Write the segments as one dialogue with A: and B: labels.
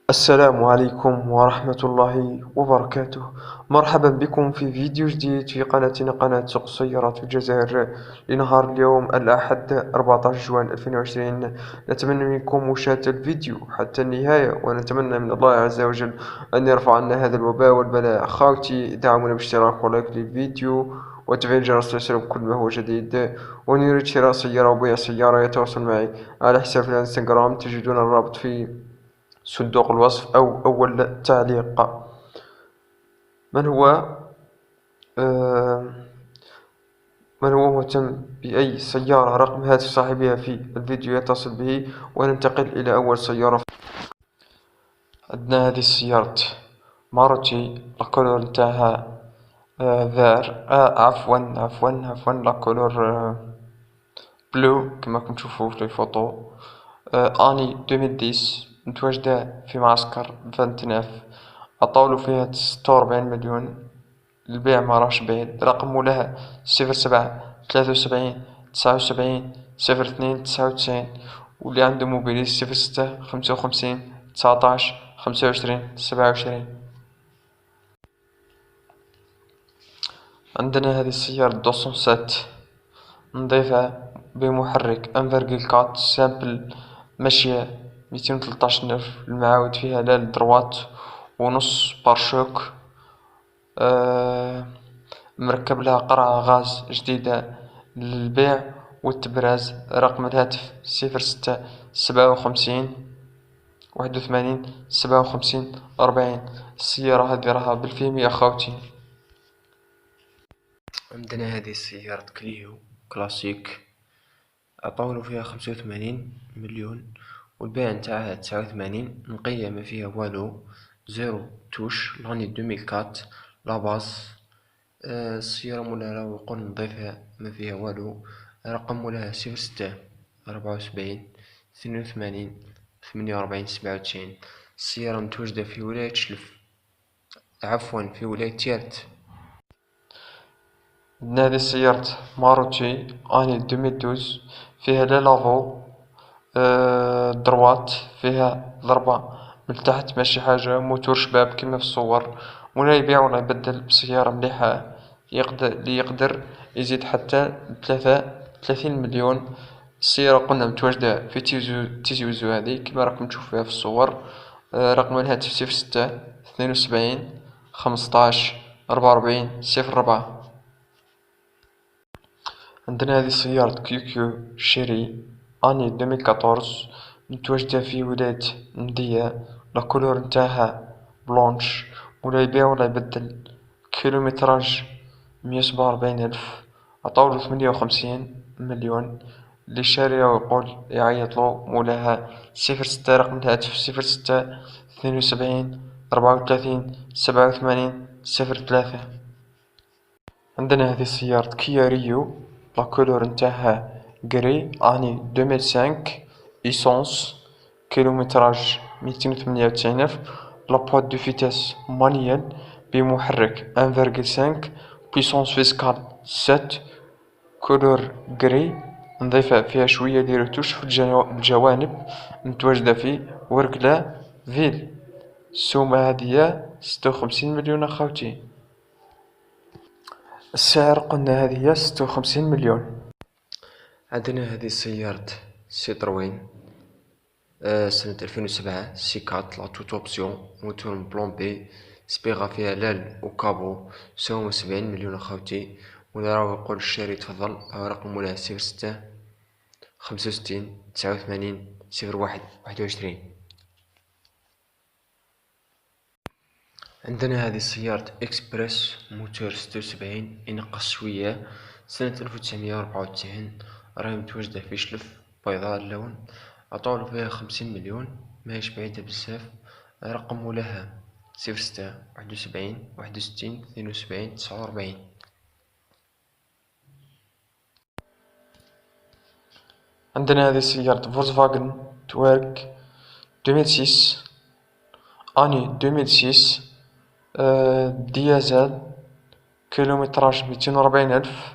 A: السلام عليكم ورحمة الله وبركاته. مرحبا بكم في فيديو جديد في قناتنا، قناة سوق السيارات في الجزائر، لنهار اليوم الأحد 14 جوان 2020. نتمنى منكم مشاهدة الفيديو حتى النهاية، ونتمنى من الله عز وجل أن يرفع عنا هذا الوباء والبلاء. أخواتي، دعمونا باشتراك ولايك للفيديو وتفعيل الجرس ليصلكم كل ما هو جديد. ومن يريد شراء سيارة وبيع سيارة يتواصل معي على حساب الانستغرام، تجدون الرابط في صندوق الوصف أو أول تعليق. من هو آه من هو مهتم بأي سيارة؟ رقم هاتف صاحبها في الفيديو يتصل به وننتقل إلى أول سيارة. عندنا هذه السيارة ماروتي، الكولور نتاعها فار عفوا لا كولور بلو كما كنتم تشوفوا في الفوتو. اني 2010، متواجدة في معسكر 29. الطاولة فيها 46 مليون. البيع ما راهش بعيد. رقم مولاها 07 73 79 02 99. واللي عنده موبيليس 06 55 19 25 27. عندنا هذه السيارة 207 نظيفة بمحرك 1.4 سامبل، ماشية 213 نرف. المعاود فيها لا دروات ونص بارشوك. مركب لها قرعة غاز جديدة للبيع والتبراز. رقم الهاتف 06 57 81 57 40. السيارة هذه راها بالفيم يا خوتي. عندنا هذه السيارة كليو كلاسيك، الطاولة فيها 85 مليون والبيع نتاعها 89. نقية ما فيها والو، زيرو توش، لاني 2004 لاباز. السيارة مولاها راهو يقول نضيفها ما فيها والو. رقم مولاها 06 74 82 48 السيارة متواجدة في ولاية شلف، عفوا في ولاية تيرت. عندنا هذه السيارة ماروتي اني 2012، فيها لا لافو دروات، فيها ضربة من تحت ماشي حاجة. موتور شباب كما في الصور. ولا يبيع ولا يبدل بسيارة مليحة. يقدر يزيد حتى 30 مليون. السيارة قلنا متواجدة في تيزي وزو هذه كما راكم تشوفوها في الصور. رقم الهاتف 06 72 15 44 04. عندنا هذه سيارة كيو شيري اني 2014، متواجدة في ولاية مدية. الكولور نتاعها بلونش. ولا يبيع ولا يبدل. كيلومتراج 147 ألف. عطاولو 58 مليون. اللي شاريها ويقول يعيطلو مولاها 06 رقم الهاتف 06 72 34 37 03. عندنا هذه السيارة كيا ريو، لاكولور نتاعها غري اني 2005، ايسونس. كيلومتراج 298 ألف. لابوات دو فيتاس مانيال بمحرك 1.5، بويسونس فيسكال 7. كولور غري نظيفة، فيها شوية دي رتوش في الجوانب. متواجدة في ورقلة فيل. السومة هادية 56 مليون أخوتي. السعر قلنا هذه هي 56 مليون. عندنا هذه السيارة سيتروين سنة 2007 سيكات لا توت اوبسيون، موتور بلومبي، صبيغة فيها لال وكابو. سومة 70 مليون أخوتي. ولا راهو يقول الشاري تفضل. رقم مولاها 06 65 89 01 21. عندنا هذه السيارة اكسبريس موتور 76 ينقص شوية، سنة 1994. راهي متواجدة في شلف، بيضاء اللون. عطولو فيها 50 مليون، ماهيش بعيدة بزاف. رقم مولاها 06 71 61 72 49. عندنا هذه السيارة فولكسفاغن توارك 2006 اني 2006 ديازل. كيلومتراج 240 ألف.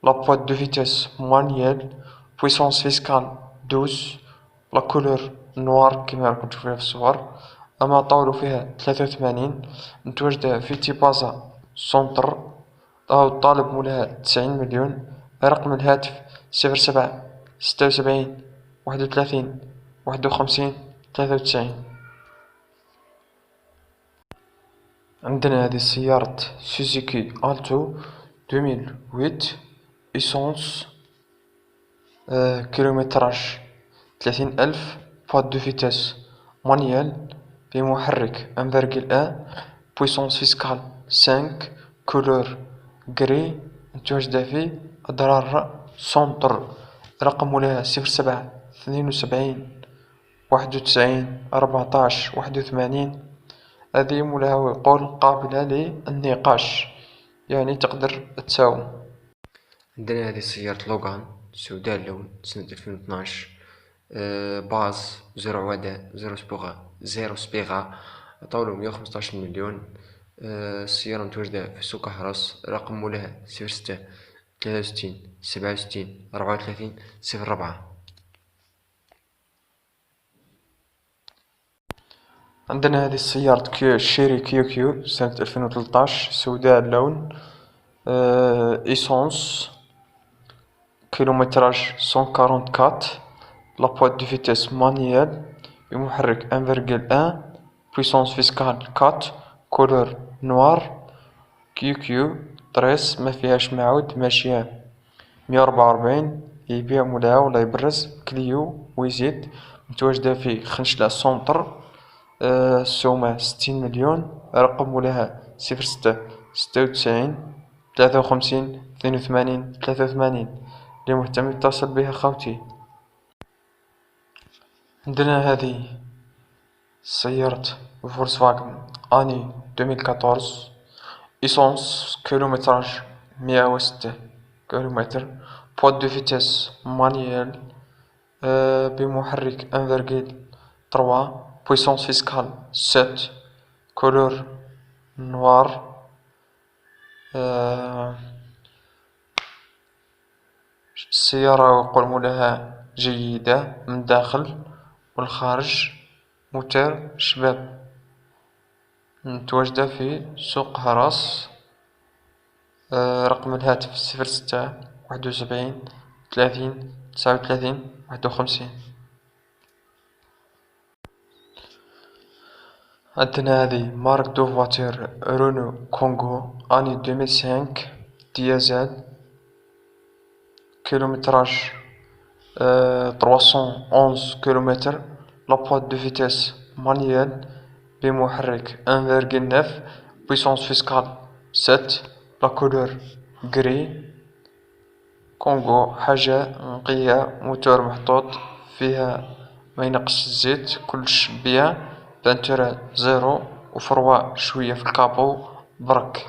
A: لابوات دو فيتاس مانيال. بويسونس فيسكال 12. لا كولور نوار كيما راكم تشوفوها في الصور. أما طول فيها 83، متواجدة في تيبازا سونتر. الطالب مولاها 90 مليون. رقم الهاتف 07 76 31 51 93. عندنا هذه سيارة سوزوكي ألتو 2008 إيسونس، كيلومتراج 30,000، بوات دو فيتاس مانيال بمحرك 1.1، بويسونس فيسكال 5، كولور غري، متواجدة في أضرار سونتر. رقم مولاها 07 92 91 14 81. هذه مولاها يقول قابلة للنقاش، يعني تقدر تساوم. عندنا هذه سيارة لوغان سوداء اللون سنة 2012، باز زيرو عوادة زيرو سبيغا، طوله 115 مليون. السيارة متواجدة في سوق حرس. رقم مولاها 06 63 67 34 04. عندنا هذه السيارة شيري كيو سنة 2013 سوداء اللون، إيسونس، كيلومتراج 144، لا بوات دو فيتاس مانيال بمحرك 1.1، بويسونس فيسكال 4، كولور نوار، كيو طريس ما فيهاش معاود، ماشية 144. يبيع مولاها ولا يبرز كليو ويزيد، متواجدة في خنشلة سونتر. السومة 60 مليون. رقم مولاها 06 96 53 82 83. لمهتم يتصل بها خوتي. عندنا هذه سيارة فولكسواغن اني 2014 إيسونس، كيلومتراج 106 كيلومتر، بوات دو فيتاس مانيال، بمحرك 1.3، بويسونس فيسكال 7، كولور نوار. السيارة يقول مولاها جيدة من الداخل والخارج، موتور شباب، متواجدة في سوق هراس. رقم الهاتف 06 71 30 39 51. عندنا هذه مارك دو فواتير رونو كونغو اني 2005 ديازل، كيلومتراج 311 كيلومتر، لابوات دو فيتاس مانيال بمحرك 1.9، بويسونس فيسكال 7، لا كولور غري. كونغو حاجة نقية، موتور محطوط فيها ما ينقص الزيت، كلش بيان، بانتورا زيرو، وفروا شوية في الكابو برك.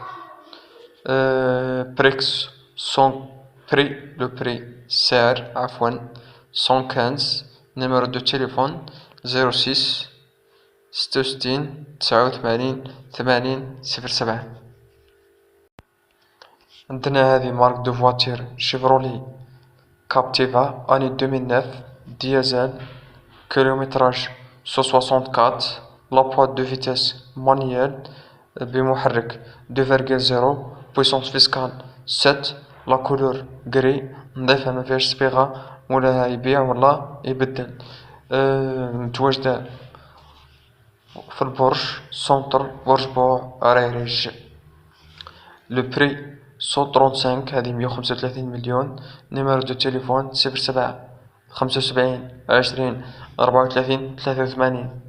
A: بريكس سون بري لو بري سعر عفوا 115. نيميرو دو تيليفون 06 66 89 80 07. عندنا هذه مارك دو فواتير شيفرولي كابتيفا اني 2009 ديزل، كيلومتراج 164، لابوات دو فيتاس مانيال بمحرك 2.0، بويسونس فيسكال 7، لا كولور غري، نظيفة ما فيهاش صبيغة، مولاها يبيع ولا يبدل. متواجدة في البرج سونتر برج بوع ريريج. لو بري 135، هذه 135 مليون. نيميرو دو تليفون 07 75 20 34 83.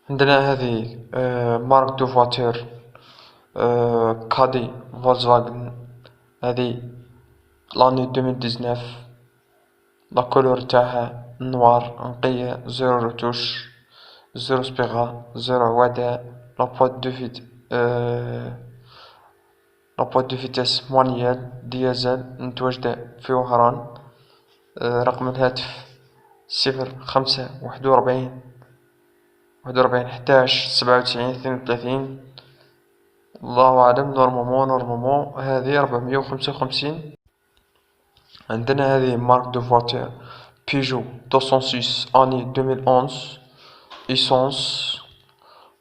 A: عندنا هذه مارك دو فواتير كادي فولكسواغن، هذه لاني 2019، لا كولور تاعها نوار نقية، زيرو روتوش، زيرو سبيغا، زيرو عوادة، لابوات دو فيت لابوات دو فيتاس مانيال ديازل، متواجدة في وهران. رقم الهاتف 05 41 11 97 32. الله أعلم، نورمالمون هذه 455. عندنا هذه مارك دو فواتير بيجو 206 اني 2011 ايسونس،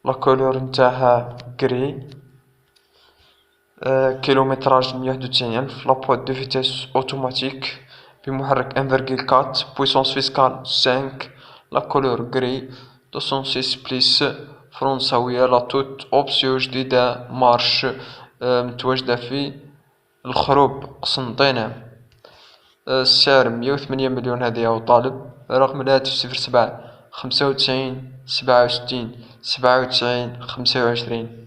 A: لا كولور نتاعها غري، كيلومتراج 191,000، لابوات دو فيتيس اوتوماتيك بمحرك 1.4، بويسونس فيسكال 5، لا كولور غري، 206 بليس، فرنساوية، لا توت اوبسيو جديدة مارش، متواجدة في الخروب قسنطينة. السعر 108 مليون، هذه هو طالب. رقم الهاتف 07 95 67 97 25.